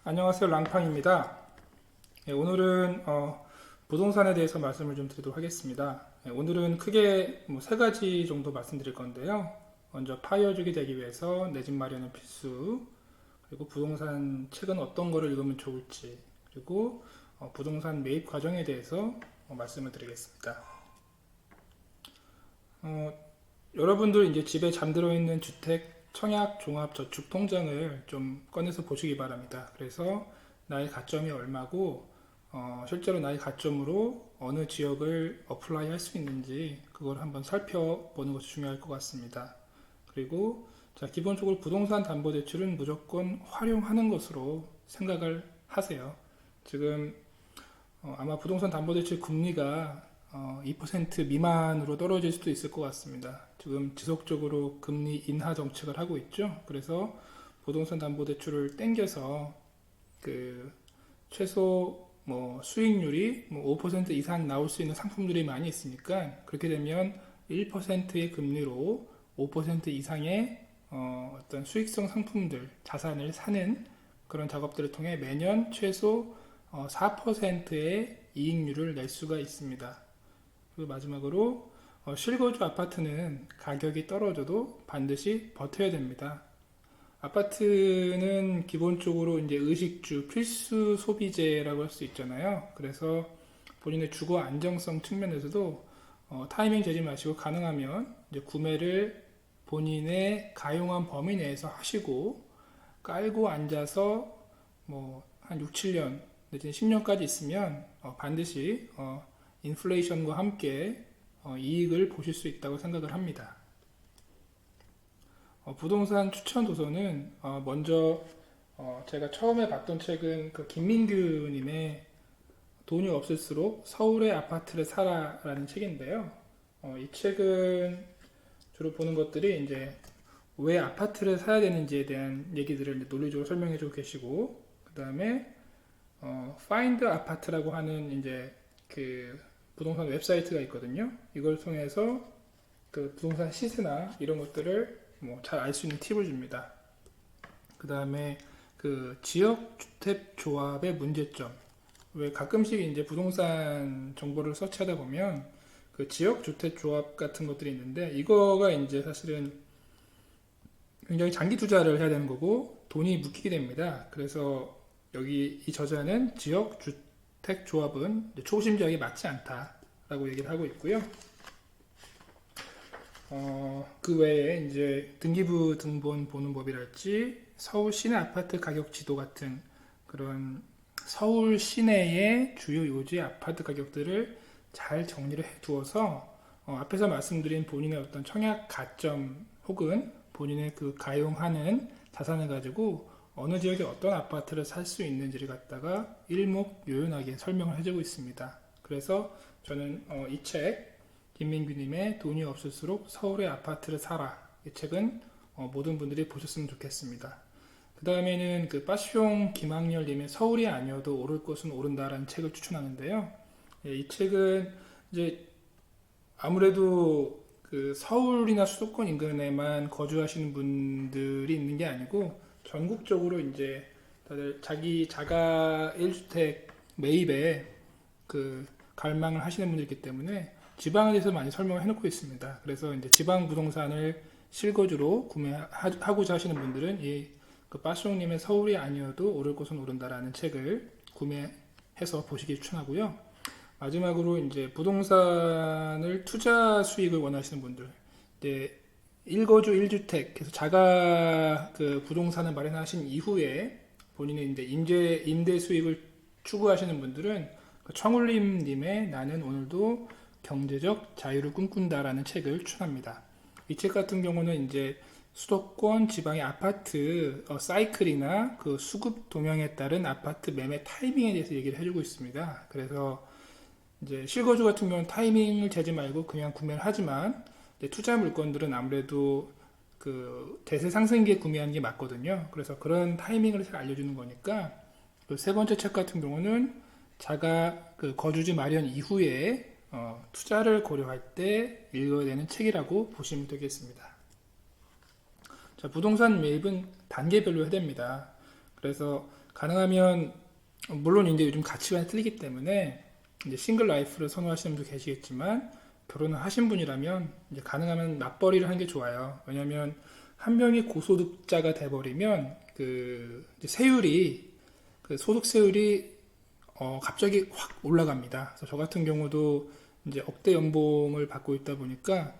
안녕하세요. 랑팡입니다. 오늘은 부동산에 대해서 말씀을 좀 드리도록 하겠습니다. 오늘은 크게 세 가지 정도 말씀드릴 건데요. 먼저 파이어족이 되기 위해서 내 집 마련은 필수, 그리고 부동산 책은 어떤 거를 읽으면 좋을지, 그리고 부동산 매입 과정에 대해서 말씀을 드리겠습니다. 여러분들 이제 집에 잠들어 있는 주택 청약 종합 저축 통장을 좀 꺼내서 보시기 바랍니다. 그래서 나의 가점이 얼마고 실제로 나의 가점으로 어느 지역을 어플라이 할 수 있는지 그걸 한번 살펴보는 것이 중요할 것 같습니다. 그리고 자, 기본적으로 부동산 담보대출은 무조건 활용하는 것으로 생각을 하세요. 지금 아마 부동산 담보대출 금리가 2% 미만으로 떨어질 수도 있을 것 같습니다. 지금 지속적으로 금리 인하 정책을 하고 있죠. 그래서 부동산 담보대출을 땡겨서 그 최소 수익률이 5% 이상 나올 수 있는 상품들이 많이 있으니까 그렇게 되면 1%의 금리로 5% 이상의 어떤 수익성 상품들, 자산을 사는 그런 작업들을 통해 매년 최소 4%의 이익률을 낼 수가 있습니다. 그리고 마지막으로 실거주 아파트는 가격이 떨어져도 반드시 버텨야 됩니다. 아파트는 기본적으로 이제 의식주 필수 소비재라고 할 수 있잖아요. 그래서 본인의 주거 안정성 측면에서도 타이밍 재지 마시고 가능하면 이제 구매를 본인의 가용한 범위 내에서 하시고 깔고 앉아서 한 6, 7년 내지는 10년까지 있으면 반드시 인플레이션과 함께 이익을 보실 수 있다고 생각을 합니다. 부동산 추천 도서는 먼저 제가 처음에 봤던 책은 그 김민규님의 돈이 없을수록 서울의 아파트를 사라라는 책인데요. 이 책은 주로 보는 것들이 이제 왜 아파트를 사야 되는지에 대한 얘기들을 논리적으로 설명해주고 계시고, 그 다음에 파인드 아파트라고 하는 이제 그 부동산 웹사이트가 있거든요. 이걸 통해서 그 부동산 시세나 이런 것들을 잘 알 수 있는 팁을 줍니다. 그 다음에 그 지역 주택 조합의 문제점. 왜 가끔씩 이제 부동산 정보를 서치하다 보면 그 지역 주택 조합 같은 것들이 있는데 이거가 이제 사실은 굉장히 장기 투자를 해야 되는 거고 돈이 묶이게 됩니다. 그래서 여기 이 저자는 지역 주택 조합은 초심자에게 맞지 않다라고 얘기를 하고 있고요. 그 외에 이제 등기부 등본 보는 법이랄지 서울 시내 아파트 가격 지도 같은 그런 서울 시내의 주요 요지 아파트 가격들을 잘 정리를 해 두어서 앞에서 말씀드린 본인의 어떤 청약 가점 혹은 본인의 그 가용하는 자산을 가지고 어느 지역에 어떤 아파트를 살 수 있는지를 갖다가 일목요연하게 설명을 해주고 있습니다. 그래서 저는 이 책 김민규님의 돈이 없을수록 서울의 아파트를 사라, 이 책은 모든 분들이 보셨으면 좋겠습니다. 그 다음에는 그 빠숑 김학렬님의 서울이 아니어도 오를 것은 오른다라는 책을 추천하는데요. 이 책은 이제 아무래도 그 서울이나 수도권 인근에만 거주하시는 분들이 있는 게 아니고 전국적으로 이제 다들 자기 자가 1주택 매입에 그 갈망을 하시는 분들이기 때문에 지방에 대해서 많이 설명을 해놓고 있습니다. 그래서 이제 지방 부동산을 실거주로 구매하고자 하시는 분들은 그 빠숑님의 서울이 아니어도 오를 곳은 오른다라는 책을 구매해서 보시기 추천하고요. 마지막으로 이제 부동산을 투자 수익을 원하시는 분들, 이제 1거주 1주택 해서 자가 그 부동산을 마련하신 이후에 본인의 이제 임대 수익을 추구하시는 분들은 그 청울림님의 나는 오늘도 경제적 자유를 꿈꾼다라는 책을 추천합니다. 이 책 같은 경우는 이제 수도권 지방의 아파트 사이클이나 그 수급 동향에 따른 아파트 매매 타이밍에 대해서 얘기를 해주고 있습니다. 그래서 이제 실거주 같은 경우는 타이밍을 재지 말고 그냥 구매를 하지만 투자 물건들은 아무래도 그 대세 상승기에 구매하는 게 맞거든요. 그래서 그런 타이밍을 잘 알려주는 거니까 그 세 번째 책 같은 경우는 자가 그 거주지 마련 이후에 투자를 고려할 때 읽어야 되는 책이라고 보시면 되겠습니다. 자, 부동산 매입은 단계별로 해야 됩니다. 그래서 가능하면 물론 이제 요즘 가치관이 틀리기 때문에 이제 싱글 라이프를 선호하시는 분도 계시겠지만 결혼을 하신 분이라면 이제 가능하면 맞벌이를 하는 게 좋아요. 왜냐하면 한 명이 고소득자가 돼버리면 그 이제 세율이 그 소득세율이 갑자기 확 올라갑니다. 그래서 저 같은 경우도 이제 억대 연봉을 받고 있다 보니까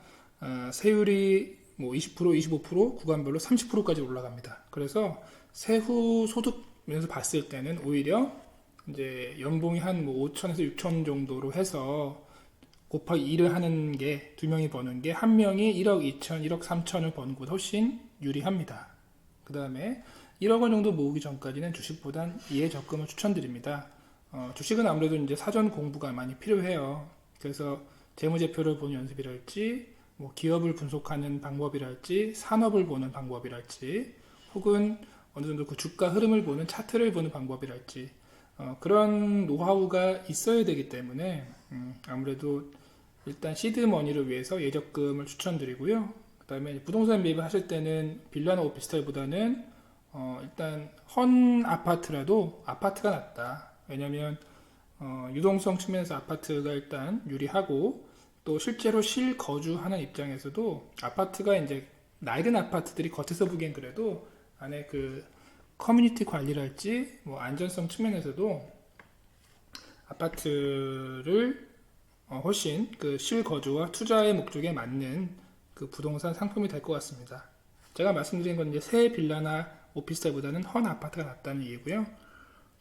세율이 뭐 20%, 25% 구간별로 30%까지 올라갑니다. 그래서 세후 소득 면에서 봤을 때는 오히려 이제 연봉이 한 뭐 5천에서 6천 정도로 해서 곱하기 2를 하는 게 두 명이 버는 게 한 명이 1억 2천, 1억 3천을 버는 것보다 훨씬 유리합니다. 그 다음에 1억 원 정도 모으기 전까지는 주식보단 이해 적금을 추천드립니다. 주식은 아무래도 이제 사전 공부가 많이 필요해요. 그래서 재무제표를 보는 연습이랄지, 뭐 기업을 분석하는 방법이랄지, 산업을 보는 방법이랄지, 혹은 어느 정도 그 주가 흐름을 보는 차트를 보는 방법이랄지, 그런 노하우가 있어야 되기 때문에 아무래도 일단 시드 머니를 위해서 예적금을 추천드리고요. 그 다음에 부동산 매입을 하실 때는 빌라나 오피스텔보다는 일단 헌 아파트라도 아파트가 낫다. 왜냐면 유동성 측면에서 아파트가 일단 유리하고 또 실제로 실거주하는 입장에서도 아파트가 이제 낡은 아파트들이 겉에서 보기엔 그래도 안에 그 커뮤니티 관리랄지 뭐 안전성 측면에서도 아파트를 훨씬 그 실거주와 투자의 목적에 맞는 그 부동산 상품이 될 것 같습니다. 제가 말씀드린 건 이제 새 빌라나 오피스텔보다는 헌 아파트가 낫다는 얘기고요.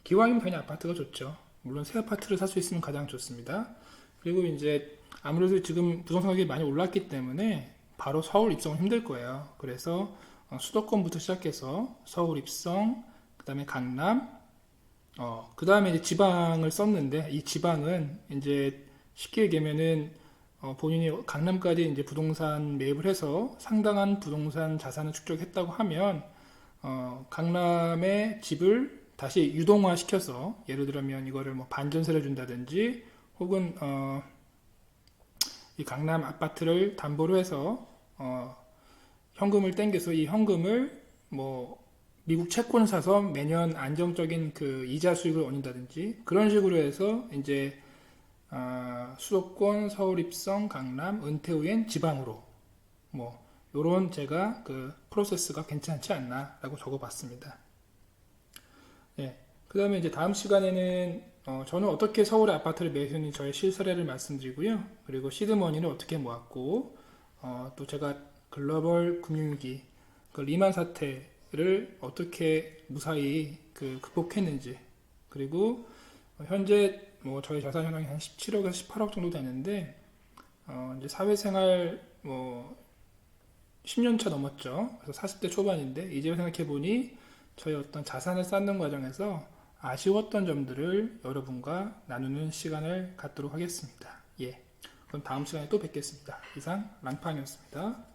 기왕이면 당연히 아파트가 좋죠. 물론 새 아파트를 살 수 있으면 가장 좋습니다. 그리고 이제 아무래도 지금 부동산 가격이 많이 올랐기 때문에 바로 서울 입성은 힘들 거예요. 그래서 수도권부터 시작해서 서울 입성, 그 다음에 강남, 그 다음에 이제 지방을 썼는데 이 지방은 이제 쉽게 얘기하면은 본인이 강남까지 이제 부동산 매입을 해서 상당한 부동산 자산을 축적했다고 하면 강남의 집을 다시 유동화 시켜서 예를 들면 이거를 뭐 반전세를 준다든지 혹은 이 강남 아파트를 담보로 해서 현금을 땡겨서 이 현금을 뭐 미국 채권 사서 매년 안정적인 그 이자 수익을 얻는다든지 그런 식으로 해서 이제 수도권, 서울 입성, 강남, 은퇴 후엔 지방으로 뭐 요런 제가 그 프로세스가 괜찮지 않나라고 적어봤습니다. 예. 그 다음에 이제 다음 시간에는 저는 어떻게 서울의 아파트를 매수했는지 저의 실사례를 말씀드리고요. 그리고 시드머니는 어떻게 모았고 또 제가 글로벌 금융위기 그 리만 사태를 어떻게 무사히 그 극복했는지 그리고 현재 뭐 저희 자산 현황이 한 17억에서 18억 정도 되는데 이제 사회생활 뭐 10년 차 넘었죠. 그래서 40대 초반인데 이제 생각해 보니 저희 어떤 자산을 쌓는 과정에서 아쉬웠던 점들을 여러분과 나누는 시간을 갖도록 하겠습니다. 예. 그럼 다음 시간에 또 뵙겠습니다. 이상 랑팡이었습니다.